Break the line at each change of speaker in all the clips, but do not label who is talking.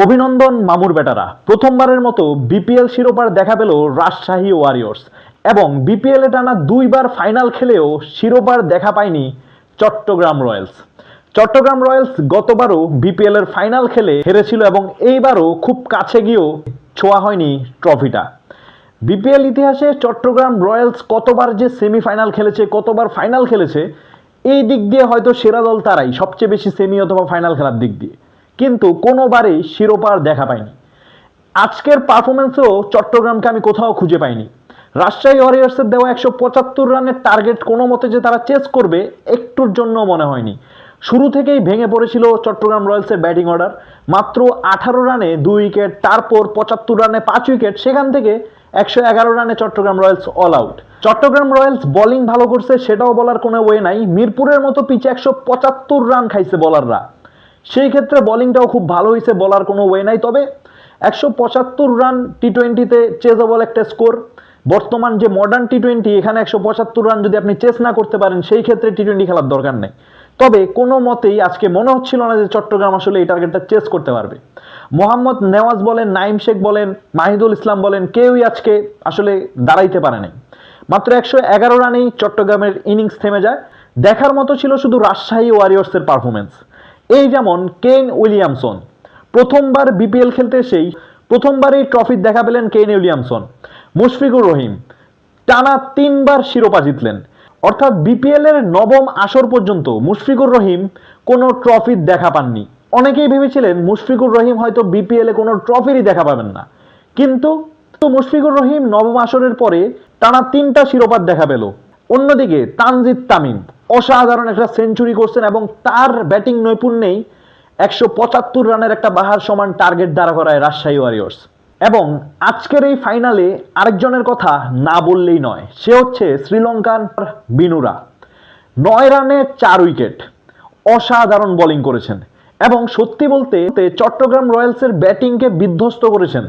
অভিনন্দন মামুর বেটারা, প্রথমবারের মতো বিপিএল শিরোপার দেখা পেল রাজশাহী ওয়ারিয়র্স এবং বিপিএলে টানা দুইবার ফাইনাল খেলেও শিরোপার দেখা পায়নি চট্টগ্রাম রয়্যালস। চট্টগ্রাম রয়্যালস গতবারও বিপিএল এর ফাইনাল খেলে হেরেছিল এবং এইবারও খুব কাছে গিয়েও ছোঁয়া হয়নি ট্রফিটা। বিপিএল ইতিহাসে চট্টগ্রাম রয়্যালস কতবার যে সেমিফাইনাল খেলেছে, কতবার ফাইনাল খেলেছে, এই দিক দিয়ে হয়তো সেরা দল তারাই, সবচেয়ে বেশি সেমি অথবা ফাইনাল খেলার দিক দিয়ে, কিন্তু কোনোবারই শিরোপার দেখা পায়নি। আজকের পারফরমেন্সেও চট্টগ্রামকে আমি কোথাও খুঁজে পাইনি। রাজশাহী ওয়ারিয়র্সের দেওয়া 175 রানের টার্গেট কোনো মতে যে তারা চেস করবে একটুর জন্য মনে হয়নি। শুরু থেকেই ভেঙে পড়েছিল চট্টগ্রাম রয়্যালসের ব্যাটিং অর্ডার। মাত্র 18 রানে 2 উইকেট, তারপর 75 রানে 5 উইকেট, সেখান থেকে 111 রানে Chattogram Royals all out. Chattogram Royals bowling ভালো করছে সেটাও বলার কোনো ওয়ে নাই। মিরপুরের মতো পিচে 175 রান খাইছে বোলাররা, সেই ক্ষেত্রে বোলিংটাও খুব ভালো হয়েছে, বলার কোনো ওয়ে নাই। তবে 175 রান টি-20তে চেজেবল একটা স্কোর। বর্তমান যে মডার্ন টি-20, এখানে 175 রান যদি আপনি চেস না করতে পারেন সেই ক্ষেত্রে টি-20 খেলার দরকার নেই। তবে কোনো মতেই আজকে মনে হচ্ছিল না যে চট্টগ্রাম আসলে এই টার্গেটটা চেস করতে পারবে। মোহাম্মদ নেওয়াজ বলেন, নাইম শেখ বলেন, মাহিদুল ইসলাম বলেন, কেউই আজকে আসলে দাঁড়াইতে পারে নাই। মাত্র 111 রানেই চট্টগ্রামের ইনিংস থেমে যায়। দেখার মতো ছিল শুধু রাজশাহী ওয়ারিয়র্সের পারফরমেন্স। এই যেমন কেন উইলিয়ামসন প্রথমবার বিপিএল খেলতে এসেই প্রথমবারই ট্রফির দেখা পেলেন কেন উইলিয়ামসন। মুশফিকুর রহিম টানা 3বার শিরোপা জিতলেন, অর্থাৎ বিপিএল এর নবম আসর পর্যন্ত মুশফিকুর রহিম কোনো ট্রফির দেখা পাননি। অনেকেই ভেবেছিলেন মুশফিকুর রহিম হয়তো বিপিএল এ কোনো ট্রফিরই দেখা পাবেন না, কিন্তু মুশফিকুর রহিম নবম আসরের পরে টানা 3টা শিরোপার দেখা পেল। অন্যদিকে তানজিদ তামিম অসাধারণ একটা সেঞ্চুরি করছেন এবং তার ব্যাটিং নৈপুণ্যেই 175 রানের একটা বাহার সমান টার্গেট দাঁড়া করায় রাজশাহী ওয়ারিয়র্স। এবং আজকের এই ফাইনালে আরেকজনের কথা না বললেই নয়, সে হচ্ছে শ্রীলঙ্কান বিনুরা। 9 রানে 4 উইকেট, অসাধারণ বোলিং করেছেন এবং সত্যি বলতে চট্টগ্রাম রয়্যালসের ব্যাটিংকে বিধ্বস্ত করেছেন।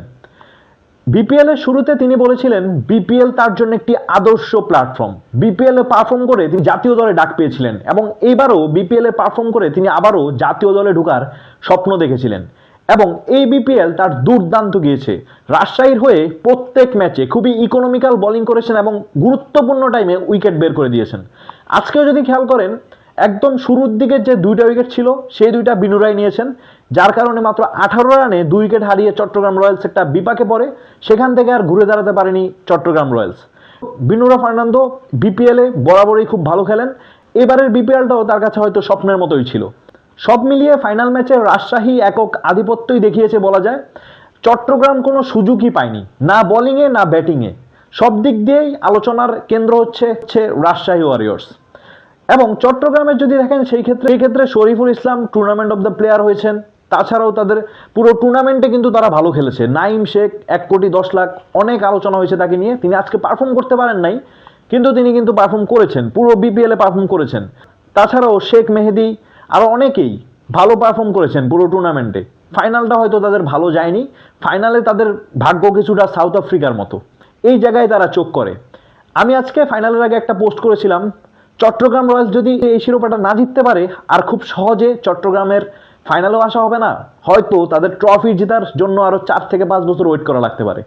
বিপিএল এর শুরুতে তিনি বলেছিলেন বিপিএল তার জন্য একটি আদর্শ প্ল্যাটফর্ম। বিপিএল এ পারফর্ম করে তিনি জাতীয় দলে ডাক পেয়েছিলেন এবং এইবারও বিপিএল এ পারফর্ম করে তিনি আবারও জাতীয় দলে ঢোকার স্বপ্ন দেখেছিলেন এবং এই বিপিএল তার দুর্দান্ত গিয়েছে। রাজশাহীর হয়ে প্রত্যেক ম্যাচে খুবই ইকোনমিক্যাল বোলিং করেছেন এবং গুরুত্বপূর্ণ টাইমে উইকেট বের করে দিয়েছেন। আজকেও যদি খেয়াল করেন, একদম শুরুর দিকে যে 2টা উইকেট ছিল সেই 2টা বিনুরাই নিয়েছেন, যার কারণে মাত্র 18 রানে 2 উইকেট হারিয়ে চট্টগ্রাম রয়্যালস একটা বিপাকে পড়ে। সেখান থেকে আর ঘুরে দাঁড়াতে পারেনি চট্টগ্রাম রয়্যালস। বিনুরা ফার্নান্দো বিপিএল এ বরাবরই খুব ভালো খেলেন। এবারের বিপিএলটাও তার কাছে হয়তো স্বপ্নের মতোই ছিল। সব মিলিয়ে ফাইনাল ম্যাচে রাজশাহী একক আধিপত্যই দেখিয়েছে বলা যায়। চট্টগ্রাম কোনো সুযোগই পায়নি, না বোলিংয়ে না ব্যাটিংয়ে। সব দিক দিয়েই আলোচনার কেন্দ্র হচ্ছে রাজশাহী ওয়ারিয়র্স। এবং চট্টগ্রামের যদি দেখেন সেই ক্ষেত্রে Shariful Islam tournament of the player হয়েছেন। তাছাড়াও তাদের পুরো টুর্নামেন্টে কিন্তু তারা ভালো খেলেছে। নাইম শেখ 1,10,00,000, অনেক আলোচনা হয়েছে তাকে নিয়ে। তিনি আজকে পারফর্ম করতে পারেন নাই, কিন্তু তিনি কিন্তু পারফর্ম করেছেন, পুরো বিপিএল এ পারফর্ম করেছেন। তাছাড়াও শেখ মেহেদি, আরও অনেকেই ভালো পারফর্ম করেছেন পুরো টুর্নামেন্টে। ফাইনালটা হয়তো তাদের ভালো যায়নি, ফাইনালে তাদের ভাগ্য কিছুটা সাউথ আফ্রিকার মতো, এই জায়গায় তারা চোখ করে। আমি আজকে ফাইনালের আগে একটা পোস্ট করেছিলাম, চট্টগ্রাম রয়্যালস যদি এই শিরোপাটা না জিততে পারে আর খুব সহজে চট্টগ্রামের ফাইনালেও আসা হবে না, হয়তো তাদের ট্রফি জেতার জন্য আরও 4 থেকে 5 বছর ওয়েট করা লাগতে পারে।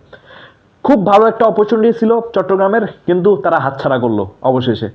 খুব ভালো একটা অপরচুনিটি ছিল চট্টগ্রামের, কিন্তু তারা হাতছাড়া করলো অবশেষে।